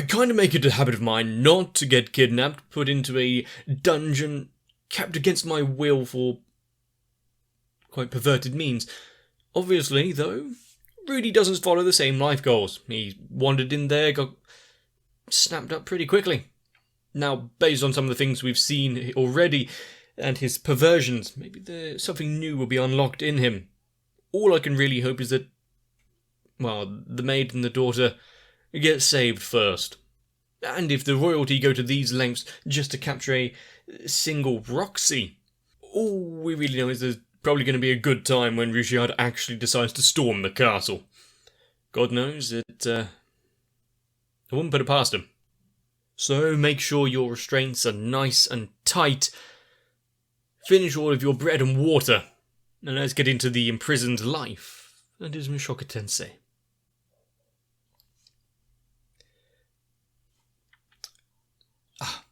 kind of make it a habit of mine not to get kidnapped, put into a dungeon, kept against my will for quite perverted means. Obviously, though, Rudy doesn't follow the same life goals. He wandered in there, got snapped up pretty quickly. Now, based on some of the things we've seen already, and his perversions, maybe something new will be unlocked in him. All I can really hope is that, well, the maid and the daughter get saved first. And if the royalty go to these lengths just to capture a single Roxy, all we really know is there's probably going to be a good time when Rudyard actually decides to storm the castle. God knows, I wouldn't put it past him. So make sure your restraints are nice and tight. Finish all of your bread and water, and let's get into the imprisoned life that is Mushoku Tensei.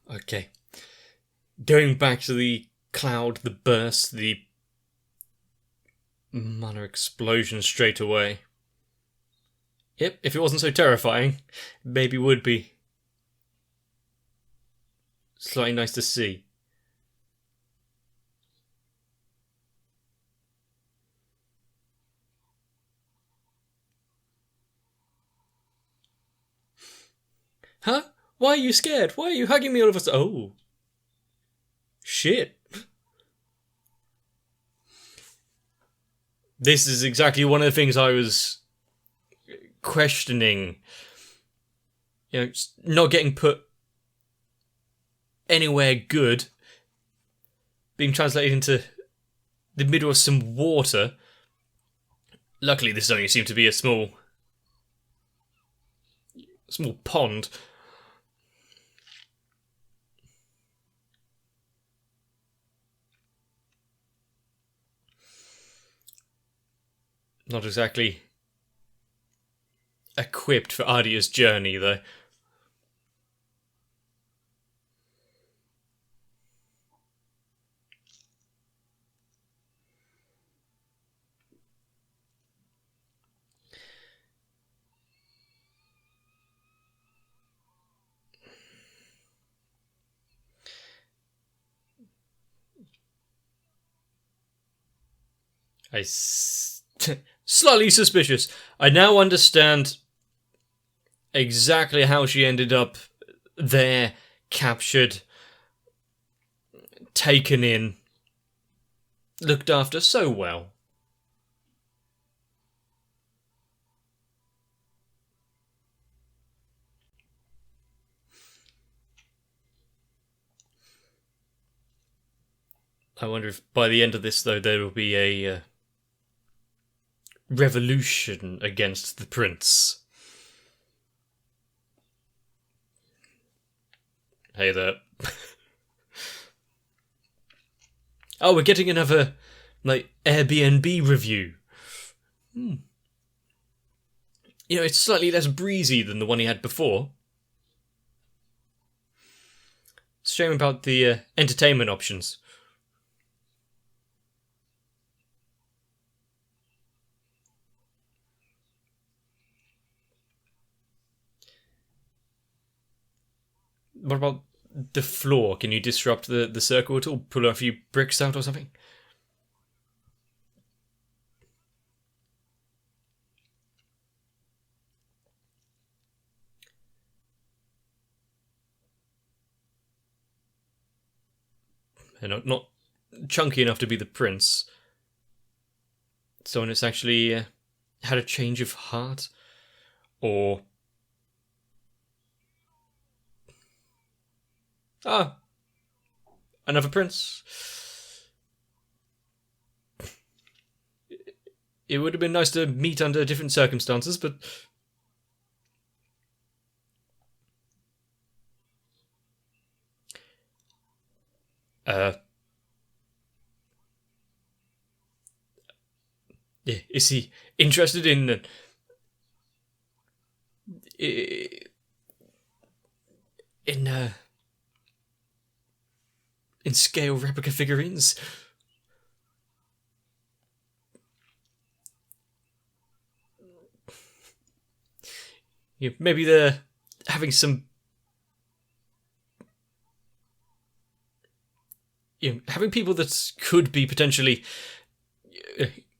Okay. Going back to the cloud, the burst, the mana explosion straight away. Yep, if it wasn't so terrifying, maybe would be slightly nice to see. Huh? Why are you scared? Why are you hugging me all of a sudden? Oh. Shit. This is exactly one of the things I was questioning. You know, not getting put anywhere good. Being translated into the middle of some water. Luckily, this only seemed to be a small pond. Not exactly equipped for Ardia's journey, though. Slightly suspicious. I now understand exactly how she ended up there, captured, taken in, looked after so well. I wonder if by the end of this, though, there will be a revolution against the prince. Hey there. Oh, we're getting another, Airbnb review. You know, it's slightly less breezy than the one he had before. It's a shame about the entertainment options. What about the floor? Can you disrupt the circle at all? Pull a few bricks out or something? And not chunky enough to be the prince. Someone that's actually had a change of heart? Or... Ah, another prince. It would have been nice to meet under different circumstances, but... Yeah, is he interested in scale replica figurines? Yeah, maybe the having some, having people that could be potentially,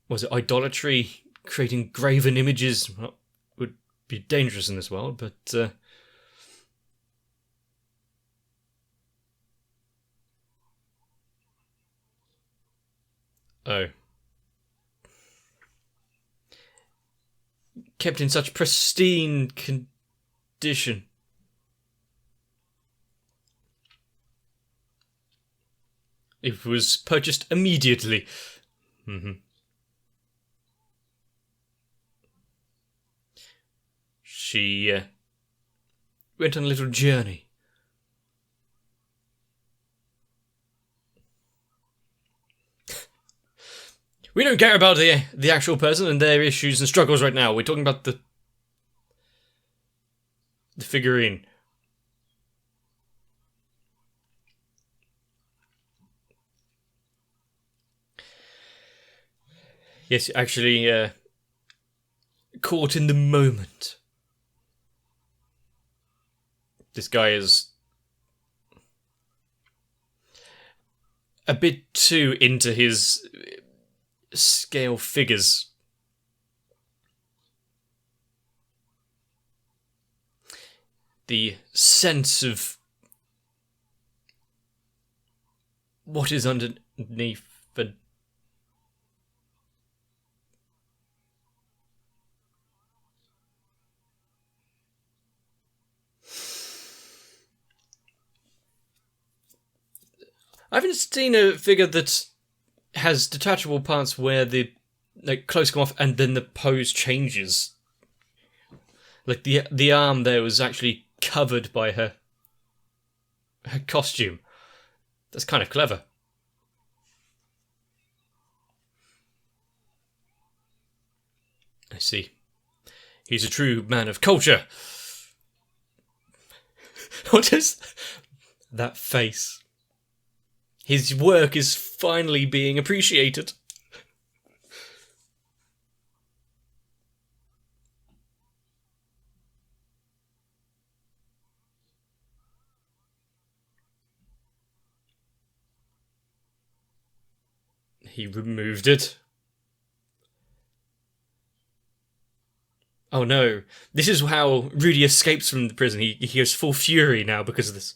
was it idolatry, creating graven images, well, would be dangerous in this world, but oh. Kept in such pristine condition. It was purchased immediately. She went on a little journey. We don't care about the actual person and their issues and struggles right now. We're talking about the figurine. Yes, actually, caught in the moment. This guy is a bit too into his scale figures. The sense of what is underneath the I haven't seen a figure that has detachable parts where the clothes come off and then the pose changes. Like the arm there was actually covered by her costume. That's kind of clever. I see. He's a true man of culture. What is that face? His work is finally being appreciated. He removed it. Oh no. This is how Rudy escapes from the prison. He has full fury now because of this.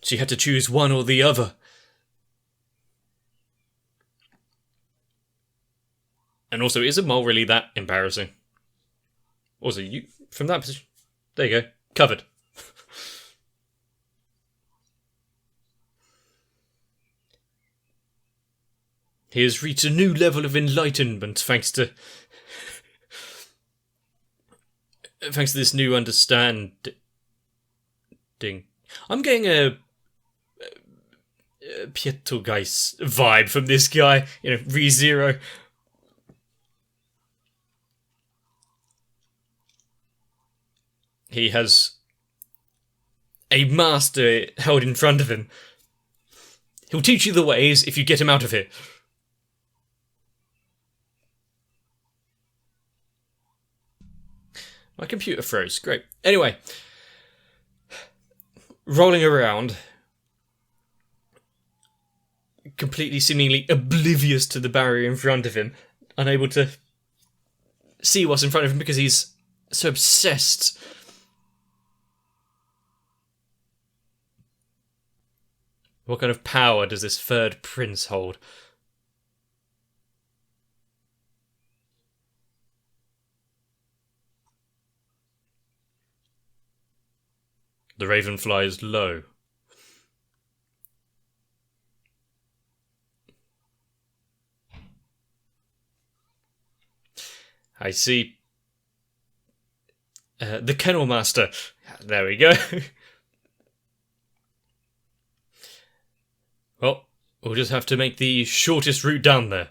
She had to choose one or the other. And also, is a mole really that embarrassing? Also, you from that position, there you go, covered. He has reached a new level of enlightenment thanks to this new understanding. I'm getting a Pietro-Geist vibe from this guy, ReZero. He has a master held in front of him. He'll teach you the ways if you get him out of here. My computer froze. Great. Anyway. Rolling around. Completely seemingly oblivious to the barrier in front of him. Unable to see what's in front of him because he's so obsessed. What kind of power does this third prince hold? The raven flies low. I see. The kennel master. There we go. Well, we'll just have to make the shortest route down there.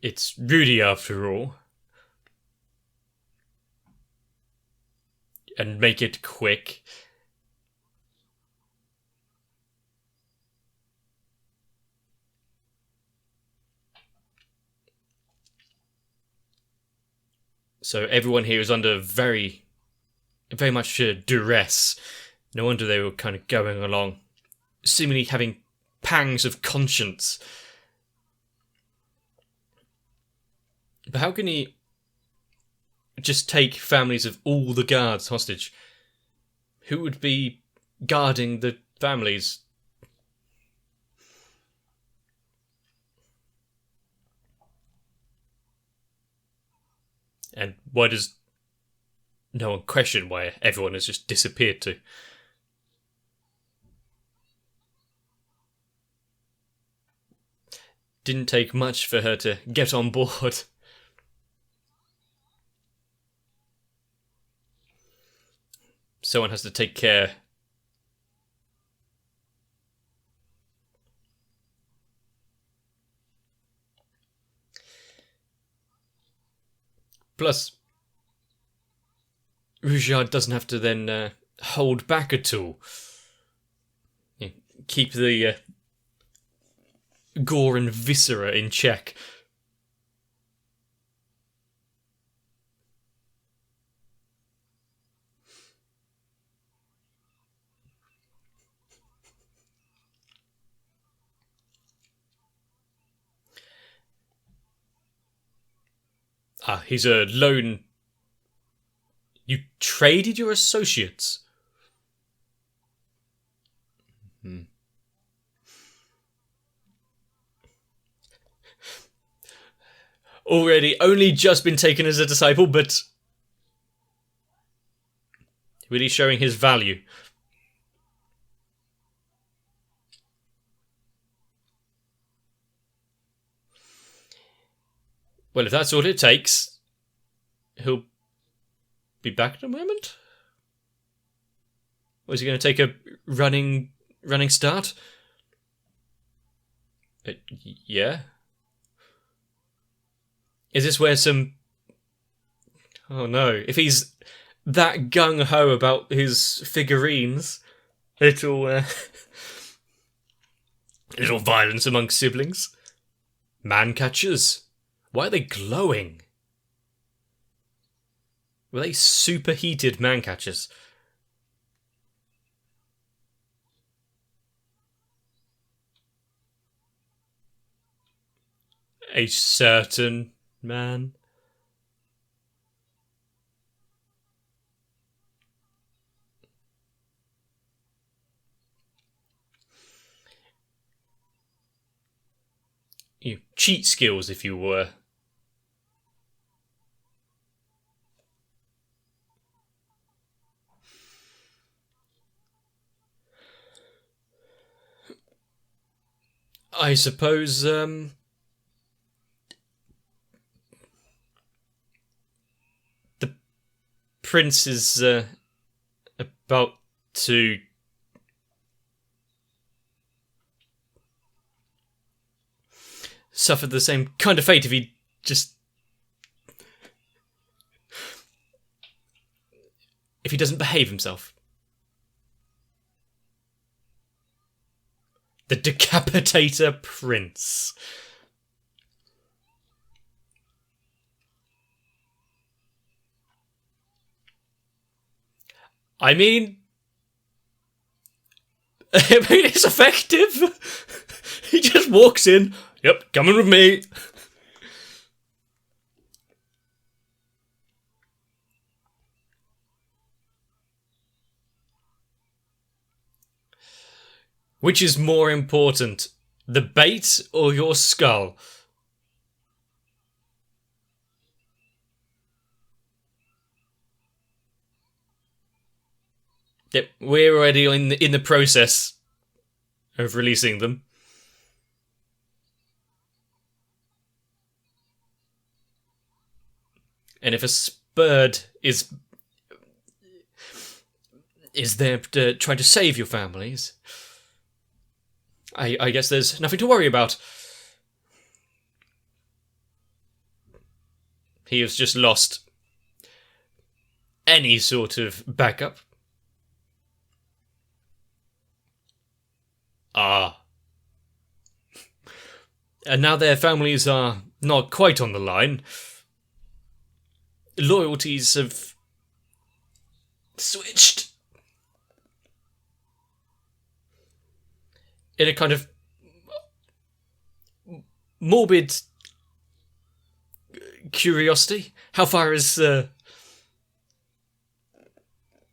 It's Rudy after all. And make it quick. So everyone here is under very much duress. No wonder they were kind of going along, seemingly having pangs of conscience. But how can he just take families of all the guards hostage? Who would be guarding the families? And why does no one question why everyone has just disappeared to? Didn't take much for her to get on board. Someone has to take care. Plus, Rudyard doesn't have to then hold back at all. Keep the gore and viscera in check. He's a lone... You traded your associates? Already only just been taken as a disciple, but really showing his value. Well, if that's all it takes, he'll be back in a moment? Or is he going to take a running start? Yeah. Is this where some... Oh no, if he's that gung-ho about his figurines, little violence amongst siblings. Man-catchers. Why are they glowing? Were they superheated man-catchers? A certain man. You cheat skills, if you were. I suppose, the prince is, about to suffer the same kind of fate if he just... if he doesn't behave himself. The Decapitator Prince. I mean, it's effective. He just walks in. Yep, coming with me. Which is more important, the bait or your skull? Yep, we're already in the process of releasing them. And if a bird is there trying to save your families, I guess there's nothing to worry about. He has just lost any sort of backup. And now their families are not quite on the line. Loyalties have switched. In a kind of morbid curiosity. How far is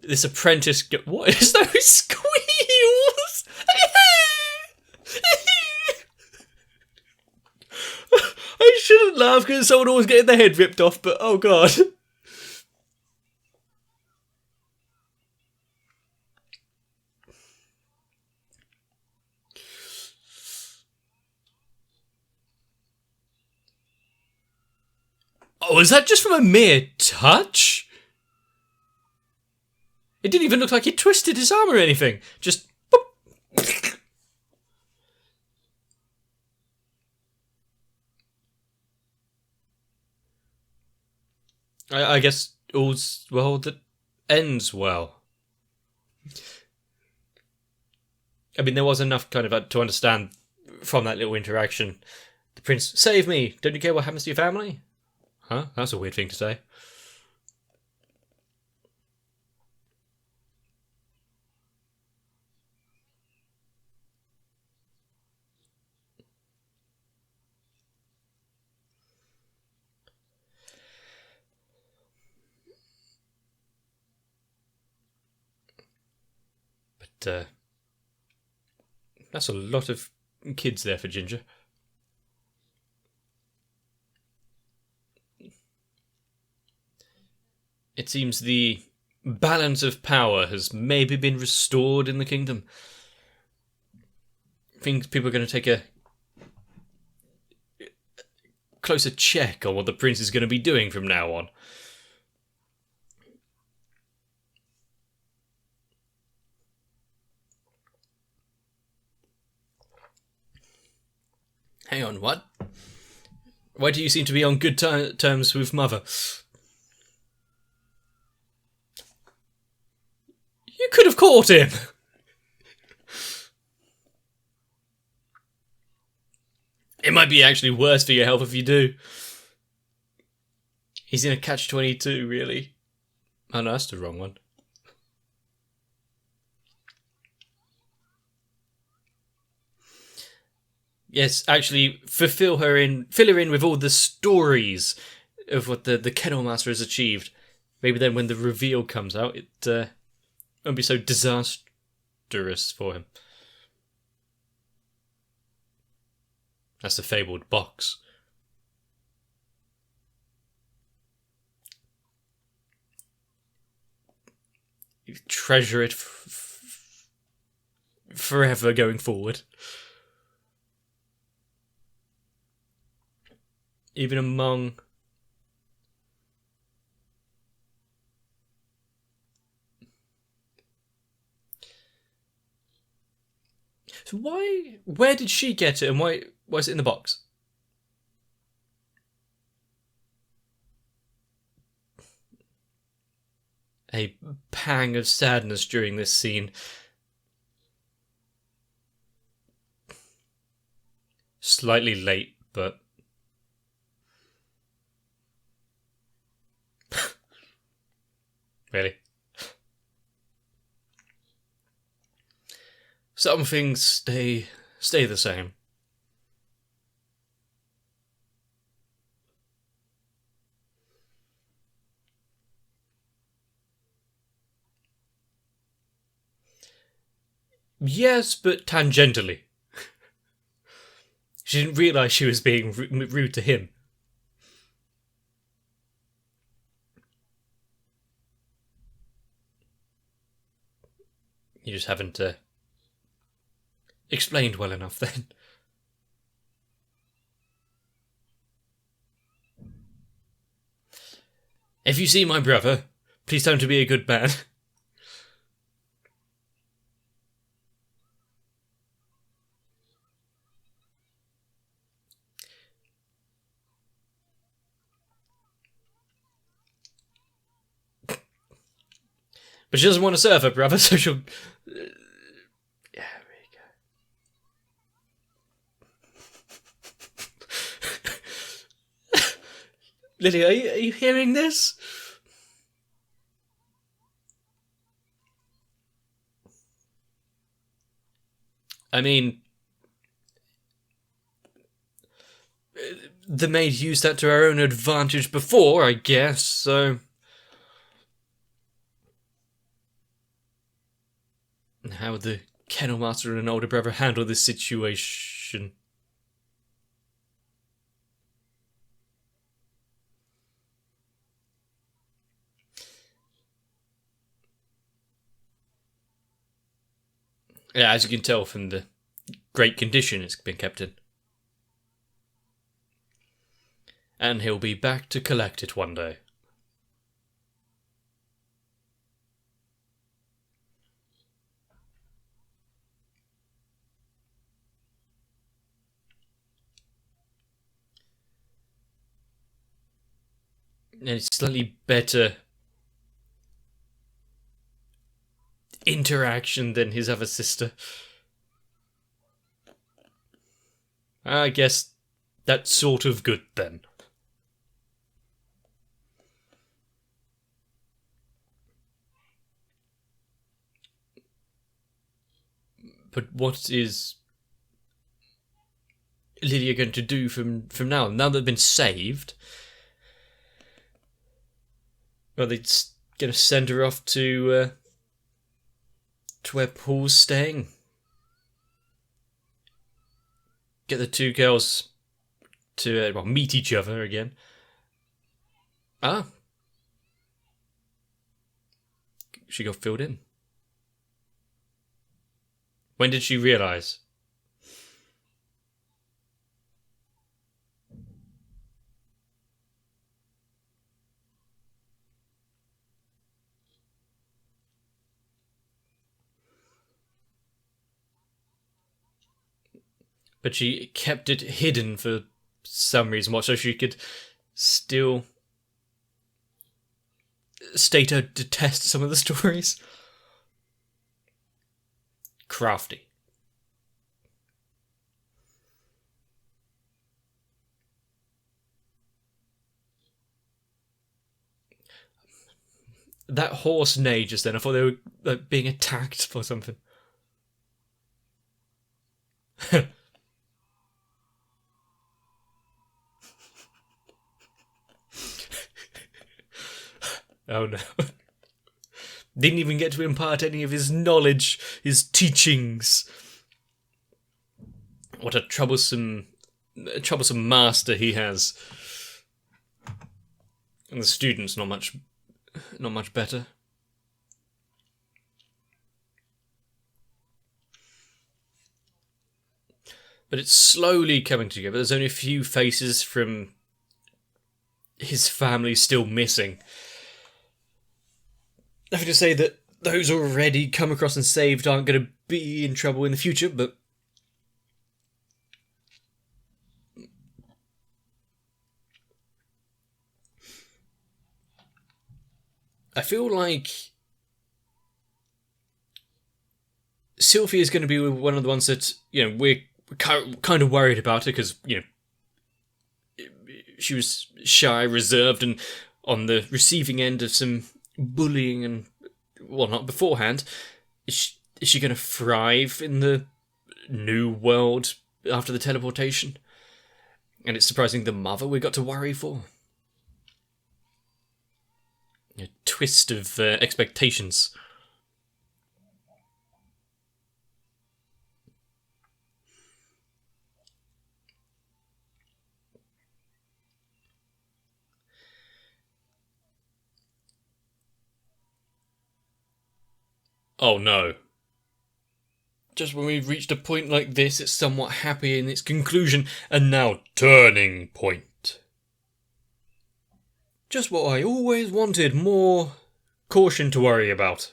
this apprentice what is those squeals? I shouldn't laugh because someone always getting their head ripped off, but oh god. Oh, is that just from a mere touch? It didn't even look like he twisted his arm or anything. Just boop. I guess all's well that ends well. I mean, there was enough kind of to understand from that little interaction. The prince, save me! Don't you care what happens to your family? Huh? That's a weird thing to say. But, that's a lot of kids there for Ginger. It seems the balance of power has maybe been restored in the kingdom. I think people are going to take a closer check on what the prince is going to be doing from now on. Hang on, what? Why do you seem to be on good terms with Mother? You could have caught him! It might be actually worse for your health if you do. He's in a catch-22, really. Oh no, that's the wrong one. Yes, actually, fill her in with all the stories of what the Kennel Master has achieved. Maybe then when the reveal comes out, it won't be so disastrous for him. That's the fabled box. You treasure it forever going forward. Even among... So where did she get it and why is it in the box? A pang of sadness during this scene. Slightly late, but... Really? Some things stay the same. Yes, but tangentially. She didn't realise she was being rude to him. You just haven't explained well enough then. If you see my brother, please tell him to be a good man. But she doesn't want to serve her brother, so she'll... Yeah, there you go. Lily, are you hearing this? I mean, the maid used that to her own advantage before, I guess, so... How would the kennel master and an older brother handle this situation? Yeah, as you can tell from the great condition it's been kept in. And he'll be back to collect it one day. And it's slightly better interaction than his other sister. I guess that's sort of good then. But what is Lydia going to do from now? Now they've been saved, are they going to send her off to where Paul's staying? Get the two girls to meet each other again. Ah. She got filled in. When did she realise? But she kept it hidden for some reason, so she could still state her detest some of the stories. Crafty. That horse neigh just then, I thought they were being attacked for something. Oh no. Didn't even get to impart any of his knowledge, his teachings. What a troublesome master he has. And the students not much better. But it's slowly coming together. There's only a few faces from his family still missing. Nothing to say that those already come across and saved aren't going to be in trouble in the future, but I feel like Sylvie is going to be one of the ones that, we're kind of worried about her because, she was shy, reserved, and on the receiving end of some bullying and whatnot beforehand. Is she going to thrive in the new world after the teleportation? And it's surprising the mother we got to worry for. A twist of expectations. Oh no. Just when we've reached a point like this, it's somewhat happy in its conclusion, and now turning point. Just what I always wanted, more caution to worry about.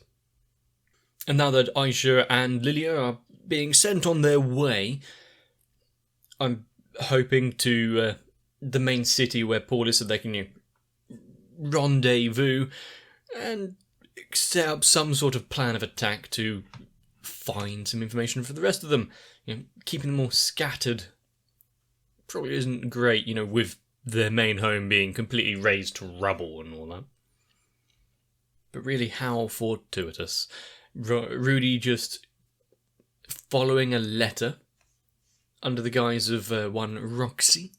And now that Aisha and Lilia are being sent on their way, I'm hoping to the main city where Paul is so they can rendezvous and set up some sort of plan of attack to find some information for the rest of them. Keeping them all scattered probably isn't great, with their main home being completely razed to rubble and all that. But really, how fortuitous. Rudy just following a letter under the guise of one Roxy,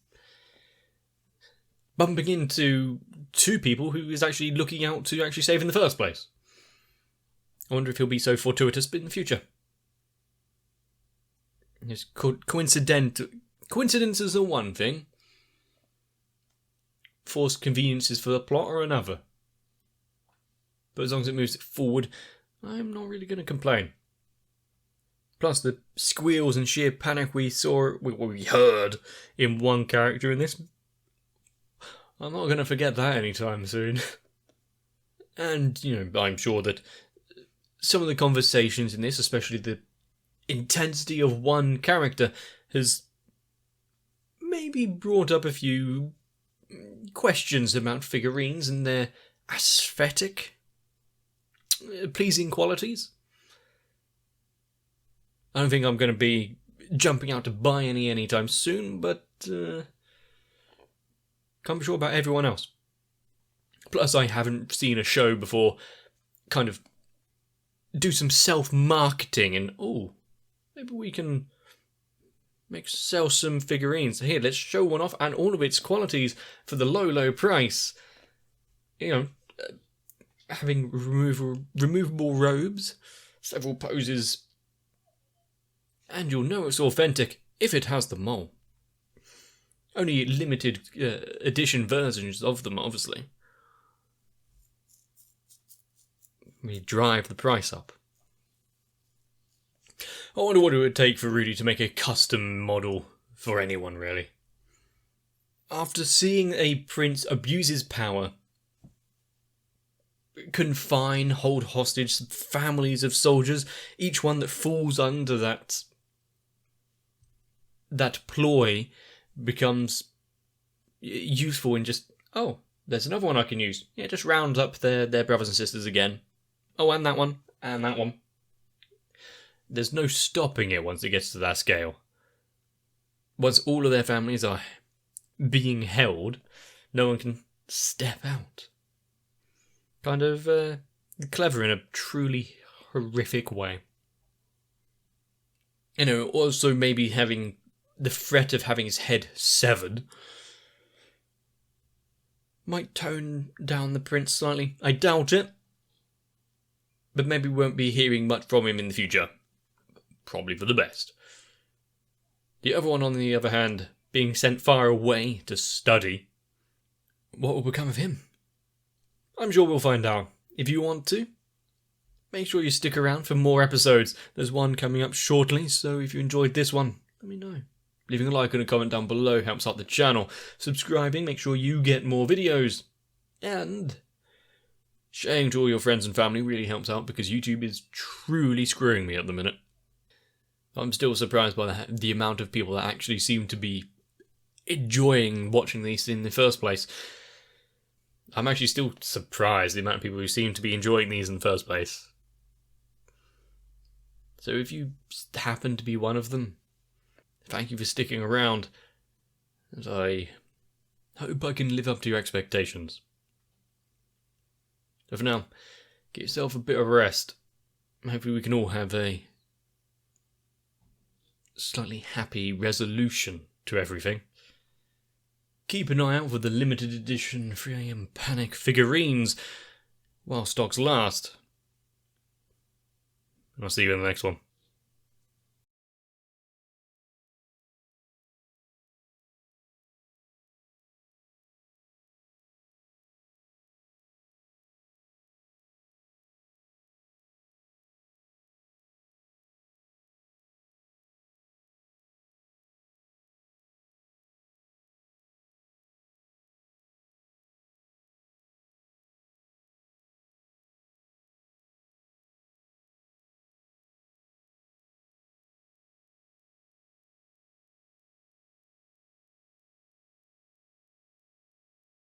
bumping into two people who is actually looking out to actually save in the first place. I wonder if he'll be so fortuitous in the future. Just coincidences are one thing. Forced conveniences for the plot are another. But as long as it moves it forward, I'm not really going to complain. Plus the squeals and sheer panic we heard in one character in this, I'm not going to forget that anytime soon. And, I'm sure that some of the conversations in this, especially the intensity of one character, has maybe brought up a few questions about figurines and their aesthetic, pleasing qualities. I don't think I'm going to be jumping out to buy any anytime soon, but can't be sure about everyone else. Plus, I haven't seen a show before kind of do some self-marketing and, maybe we can sell some figurines. Here, let's show one off and all of its qualities for the low, low price. Having removable robes, several poses, and you'll know it's authentic if it has the mole. Only limited edition versions of them, obviously. We drive the price up. I wonder what it would take for Rudy to make a custom model for anyone, really. After seeing a prince abuse his power, confine, hold hostage families of soldiers, each one that falls under that ploy becomes useful in just, there's another one I can use. Yeah, just round up their brothers and sisters again. Oh, and that one, and that one. There's no stopping it once it gets to that scale. Once all of their families are being held, no one can step out. Kind of clever in a truly horrific way. Also maybe having the threat of having his head severed might tone down the prince slightly. I doubt it. But maybe we won't be hearing much from him in the future. Probably for the best. The other one, on the other hand, being sent far away to study. What will become of him? I'm sure we'll find out. If you want to, make sure you stick around for more episodes. There's one coming up shortly, so if you enjoyed this one, let me know. Leaving a like and a comment down below helps out the channel. Subscribing, make sure you get more videos. And sharing to all your friends and family really helps out because YouTube is truly screwing me at the minute. I'm still surprised by the amount of people that actually seem to be enjoying watching these in the first place. I'm actually still surprised the amount of people who seem to be enjoying these in the first place. So if you happen to be one of them, thank you for sticking around, and I hope I can live up to your expectations. So for now, get yourself a bit of rest. Hopefully we can all have a slightly happy resolution to everything. Keep an eye out for the limited edition 3am Panic figurines while stocks last. And I'll see you in the next one.